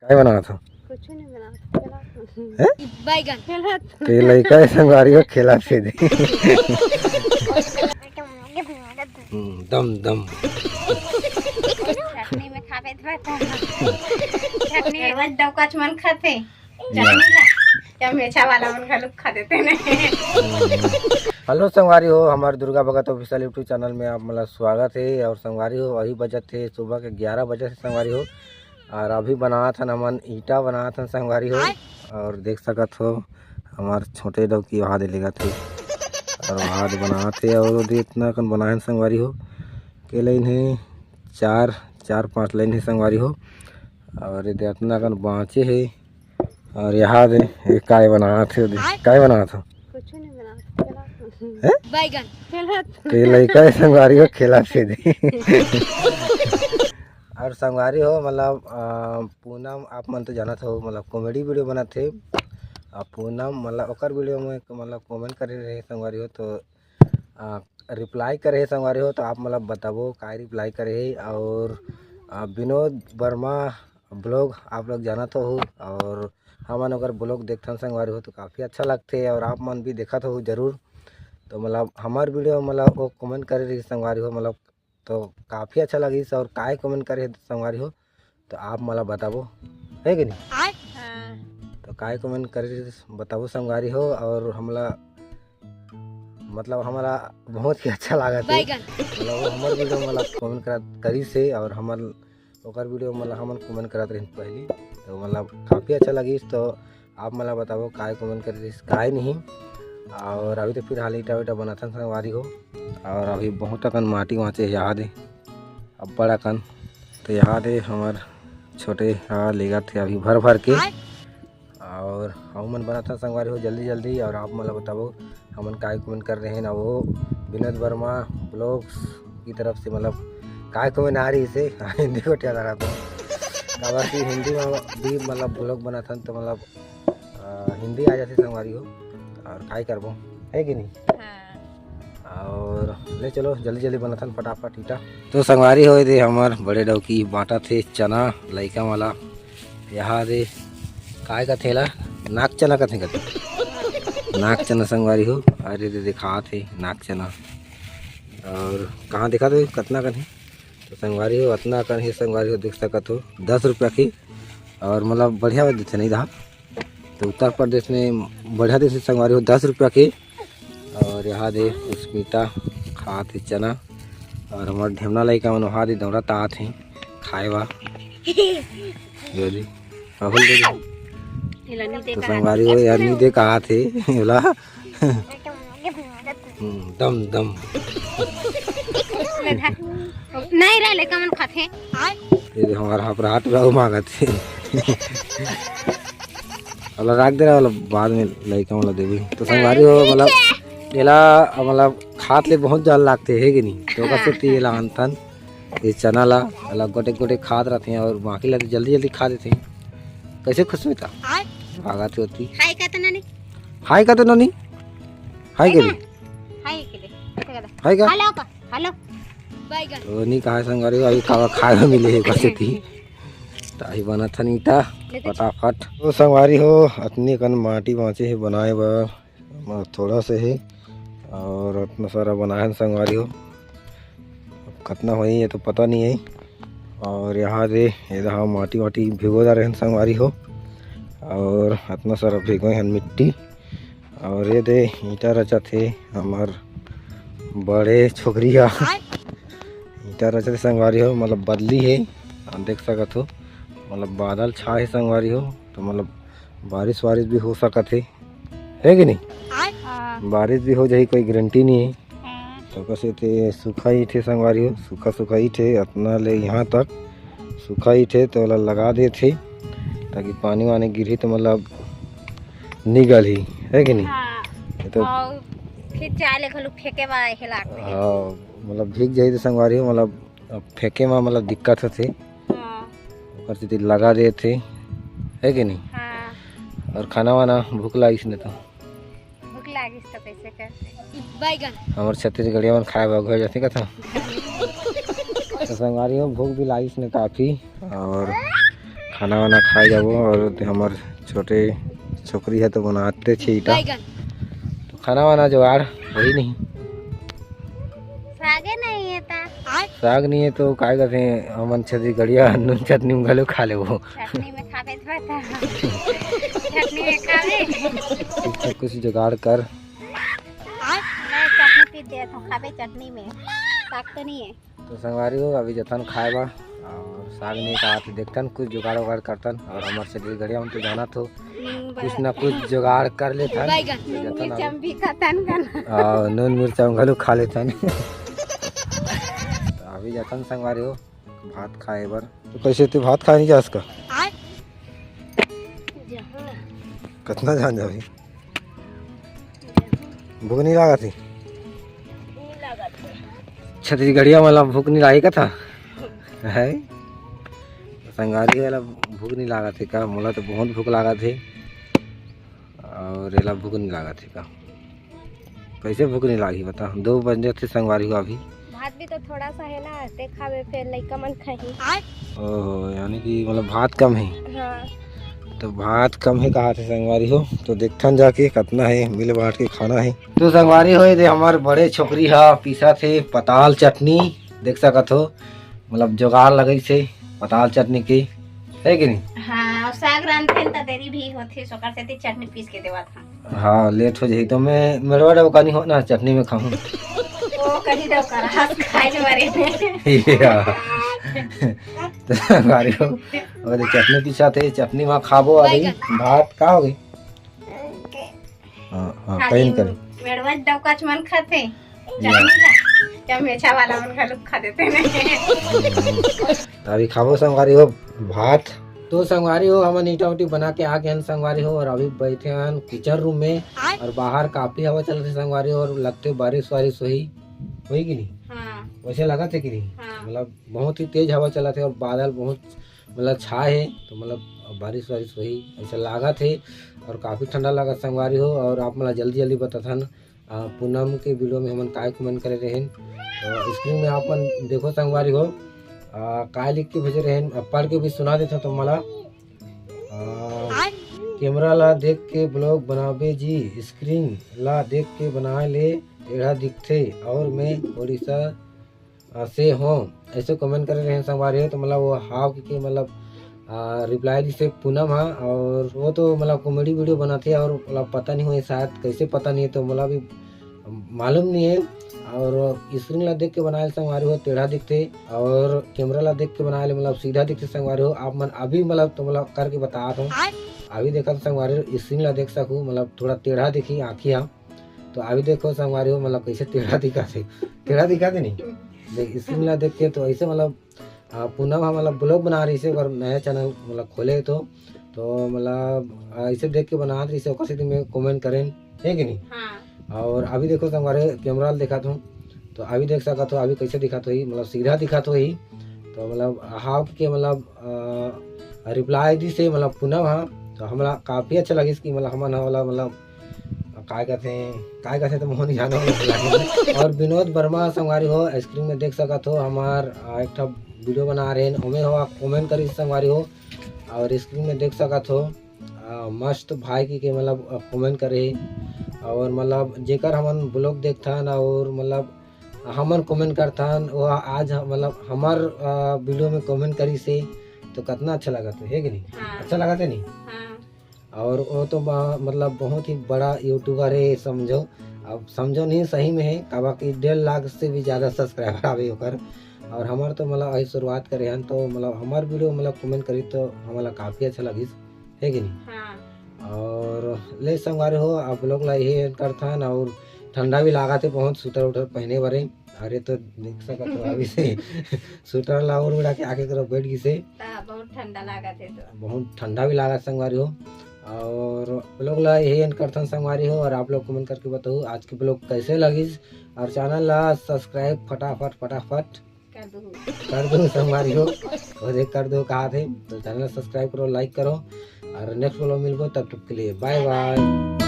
क्या बना था? कुछ नहीं बना बैगन के लड़का है संगवारी हो खेला से दे दम दम चटनी में खावे चटनी रोज डौकाच मन खाते चटनी ला या मेछा वाला मन खा लोग खा देते नहीं। हेलो संगवारी हो, हमारे दुर्गा भगत ऑफिशियल यूट्यूब चैनल में आप मतलब स्वागत है। और संगवारी हो वही बजे थे सुबह के 11 बजे से संगवारी हो, और अभी बनाया था नमन ईटा बनाया था संगवारी हो। और देख सकत हो हमारे छोटे लोग की वहाँ लेगा थे और वहाँ बना थे और इतना कन बनाए संगवारी हो के लाइन है चार पाँच लाइन है संगवारी हो। और ये इतना कन बाँचे है। और यहाँ दे काय बनाया थे, काय बनाया था? कुछ नहीं बना बैगन के लड़का है संगवारी हो खेला से दे और संगवारी हो मतलब पूनम आप मन तो जानत हो मतलब कॉमेडी वीडियो बना थे। पूनम मतलब ओकर वीडियो में मतलब कमेंट करे रहे संगवारी हो, तो रिप्लाई करे है संगवारी हो। तो आप मतलब बताबो काय रिप्लाई करे है। और विनोद वर्मा ब्लॉग आप लोग जानत हो और हमन अगर ब्लॉग देखथन संगवारी हो तो काफ़ी अच्छा लगते और आप मन भी देखत हो जरूर। तो मतलब हमार वीडियो मतलब वो कमेंट करे रही संगवारी हो मतलब तो काफ़ी अच्छा लगी और काय कमेंट करे संगवारी हो तो आप मतलब बताबो है कि नहीं? तो काय कमेंट करे बताबो संगवारी हो। और हमला मतलब हमारा बहुत ही अच्छा लगा था मतलब हमार वीडियो मतलब कमेंट करी से और हमार ओकर वीडियो मतलब हमन कमेंट करत रही पहले, तो मतलब काफ़ी अच्छा लगी। तो आप मतलब बताबो काय कमेंट कर रही काय नहीं। और अभी तो फिर हाल ईटा वीटा बना था संगवारी हो। और अभी बहुत अकन माटी वाँचे याद है अब बड़ा कन, तो याद है हमार छोटे लेगा थे अभी भर भर के। और हम मन बना था संगवारी हो जल्दी जल्दी। और आप मतलब बताबो हमन काय कमेंट कर रहे हैं ना वो विनोद वर्मा ब्लॉग्स की तरफ से मतलब काय कमेंट आ रही से हिंदी को क्या रहा था कि हिंदी में भी मतलब ब्लॉग बना था तो मतलब हिंदी आ जाती संगवारी हो और काय करबो है कि नहीं। और ले चलो जल्दी जल्दी बना था फटाफट ईटा। तो संगवारी हो दे हमार बड़े डौकी बाटा थे चना लइका वाला यहाँ दे काय का थेला नाक चना का थे नाक चना संगवारी हो। अरे दे दिखा थे नाक चना और कहाँ दिखा दो कितना कन है तो संगवारी हो इतना कन है संगवारी हो देख सकत हो 10 रुपया की। और मतलब बढ़िया देते नहीं रहा तो उत्तर प्रदेश में बढ़िया देते संगवारी हो 10 रुपया की। और यहाँ दे स्मिता खाते चना और हमारे ढेमना लइका मन वहाँ दे दौड़त आत हैं खाए बा राहुल दे तो संगवारी हो यार नहीं दे कहा थे बोला दम दम नहीं रहे लेकिन मन खाते ये हमारा हपराहट रहो मांगत है वाला रख दे रहा वाला बाद में लइका वाला देवी। तो संगवारी हो मतलब एला मतलब खात ले बहुत जल लागते है कि नहीं। तो कैसे तेला अंतन ये चना ला अलग गोटे गोटे खाद रहते हैं और बाकी ला जल्दी जल्दी खा देते हैं। कैसे खुश में था भागत होती हाय का तो नहीं हाय का तो नहीं हाय के हाय का हेलो तो नहीं कहा संगवारी हो अभी खावा खाए मिले है कैसे थी ताही बना था नीटा फटाफट। तो संगवारी हो इतनी कन माटी बाँचे है बनाए बा थोड़ा से है और इतना सारा बनाया है संगवारी हो कितना हो ये तो पता नहीं है। और यहाँ दे यहाँ माटी वाटी भिगोदा रहे संगवारी हो और इतना सारा भिगो हैं मिट्टी। और ये दे ईटा रचा थे हमार बड़े छोकरिया ईटा रचा थे संगवारी हो मतलब बदली है देख सकत हो मतलब बादल छा है संगवारी हो तो मतलब बारिश वारिश भी हो सकत है कि नहीं। बारिश भी हो जाए कोई गारंटी नहीं है। तो कैसे थे सूखा ही थे संगवारी हो सूखा ही थे अपना ले यहाँ तक सूखा ही थे तो वाला लगा दे थे ताकि पानी वानी गिरी तो मतलब निगल ही है कि नहीं। तो फिर चाले खलु फेंके बा हिला हाँ मतलब भीग जाए तो संगवारी हो मतलब फेंके में मतलब दिक्कत होती से लगा दे थे है कि नहीं। और खाना वाना भूख लगी इसने तो भूख लगी तो कैसे करते बैगन हमारे छत्तीसगढ़िया में खाए हो जाती का था तो संगवारी हो भूख भी लगी इसने काफ़ी। और खाना वाना खाए जाबो और हमार छोटे छोकरी है तो बनाते छे ईटा तो खाना वाना जुगाड़ वही नहीं सागे नहीं है ता साग नहीं है तो काय करते हमन छती गड़िया नून चटनी में घलो खा लेबो चटनी में खावे तो बता चटनी में खावे कुछ जुगाड़ कर मैं चटनी पी दे तो खावे चटनी में साग तो नहीं है तो संगवारी हो अभी जतन खाए बा और साग नहीं कहा तो देखतन कुछ जुगाड़ उगाड़ करतन और हमारे छती गड़िया हम तो जाना तो कुछ ना कुछ जुगाड़ कर लेथन मिर्चम भी खातन करना और नून मिर्चा घलो खा लेथन अभी जतन संगवारी हो भात खाए बर तो कैसे तू भात खाए नहीं जा इसका कितना जान जाबी भूख नहीं लगा थी छत्तीसगढ़िया वाला भूख नहीं लागी का था है संगारी वाला भूख नहीं लगा थे का मोला तो बहुत भूख लगा थे और एला भूख नहीं लगा थे का कैसे भूख नहीं लागी बता 2 बजे थे संगवारी को अभी भात भी तो थोड़ा सा है ना ते खावे फिर लइका मन खाही ओहो यानी कि मतलब भात कम है हाँ तो भात कम है कहा थे संगवारी हो तो देखथन जाके कितना है मिल बांट के खाना है तो संगवारी हो ये हमारे बड़े छोकरी हा पीसा थे पताल चटनी देख सकत हो मतलब जुगाड़ लगे से पताल चटनी की है कि नहीं हाँ और साग रांधते त देरी भी होती सोकर से ती चटनी पीस के देवा था हाँ लेट हो जाए तो मैं मेरवा डबका नहीं हो ना चटनी में खाऊं ओ कहीं दो कर हाथ खाए के बारे में तो संगवारी हो और चटनी पीसा थे चटनी वहाँ खाबो अभी भात का हो गई हाँ हाँ कहीं करे मेड़वा डबका मन खाते चटनी ला या मेछा वाला मन खा लोग खा देते नहीं अभी खाबो संगवारी हो भात तो संगवारी हो हम ईटा उटी बना के आ गए हैं संगवारी हो और अभी बैठे हैं किचन रूम में और बाहर काफी हवा चल रही संगवारी हो और लगते बारिश वारिश हुई कि नहीं हाँ वैसे लगा थे कि नहीं हाँ। मतलब बहुत ही तेज हवा चला थे और बादल बहुत मतलब छाए है तो मतलब बारिश वारिश हुई ऐसा लगा थे और काफ़ी ठंडा लगा संगवारी हो और आप मतलब जल्दी जल्दी बताथन पूनम के वीडियो में हमन काय कमेंट करे रहे तो स्क्रीन में आप देखो संगवारी हो काय लिख के भेजे रहे पढ़ के भी सुना देता तो मला कैमरा ला देख के ब्लॉग बनाबे जी स्क्रीन ला देख के बना ले टेढ़ा दिखते और मैं उड़ीसा से हूँ ऐसे कमेंट कर रहे हैं संगवारी हो तो मतलब वो हाव के मतलब रिप्लाई जिसे पूनम है और वो तो मतलब कॉमेडी वीडियो बनाते हैं और मतलब पता नहीं हुआ शायद कैसे पता नहीं है तो मतलब भी मालूम नहीं है और स्क्रीन ला देख के बनाए संगवारी हो टेढ़ा दिखते और कैमरा ला देख के बनाए मतलब सीधा दिखते संगवारी हो आप मन अभी मतलब तो मतलब करके बता दो अभी देखा तो संगवारी हो स्क्रीन ला देख सकूँ मतलब थोड़ा टेढ़ा दिखी आँखियाँ तो अभी देखो संगवारी हो मतलब कैसे टेढ़ा दिखाते नहीं स्क्रीन ला देख के तो ऐसे मतलब पूनम हम मतलब ब्लॉग बना रही से अगर नया चैनल मतलब खोले तो मतलब ऐसे देख के बना रही से कैसे में कमेंट करें है कि नहीं हाँ। और अभी देखो हमारे कैमरा दिखाता हूँ तो अभी देख सका तो अभी कैसे दिखाते ही मतलब सीधा दिखाते ही तो मतलब हाव के मतलब रिप्लाई दी से मतलब पूनम हाँ तो हमारा काफ़ी अच्छा लगे इसकी मतलब हमारा वाला मतलब काय कहते तो मोहन जानो और विनोद वर्मा संगवारी हो स्क्रीन में देख सका तो हमार एक वीडियो बना रहे हैं हमें हो कमेंट करी संगवारी हो और स्क्रीन में देख सका तो मस्त भाई की के मतलब कमेंट करे और मतलब जेकर हमन ब्लॉग देखथन और मतलब हमन कमेंट करथन वो आज मतलब हमार वीडियो में कमेंट करी से तो कितना अच्छा लगा है कि नहीं हाँ। अच्छा लगा नहीं हाँ। और वो तो मतलब बहुत ही बड़ा यूट्यूबर है समझो अब समझो नहीं सही में है कहा कि 1.5 लाख से भी ज़्यादा सब्सक्राइबर आवे होकर और हमार तो मतलब ऐसी शुरुआत करे हैं तो मतलब हमार वीडियो मतलब कमेंट करी तो हमारा काफ़ी अच्छा लगी है कि नहीं हाँ। और ले संगवारी हो आप लोग ला ये करथन और ठंडा भी लगा थे बहुत स्वेटर उटर पहने बारे अरे तो देख सका तो अभी से स्वेटर ला और उड़ा के आके करो बैठ गई से बहुत ठंडा लगा थे तो बहुत ठंडा भी लगा संगवारी हो और ब्लॉग ला यही एंड करथन संगवारी हो और आप लोग कमेंट करके बताओ आज के ब्लॉग कैसे लगी और चैनल ला सब्सक्राइब फटाफट कर दो संगवारी हो और एक कर दो कहा थे तो चैनल सब्सक्राइब करो लाइक करो और नेक्स्ट ब्लॉग मिलबो तब तक के लिए बाय बाय।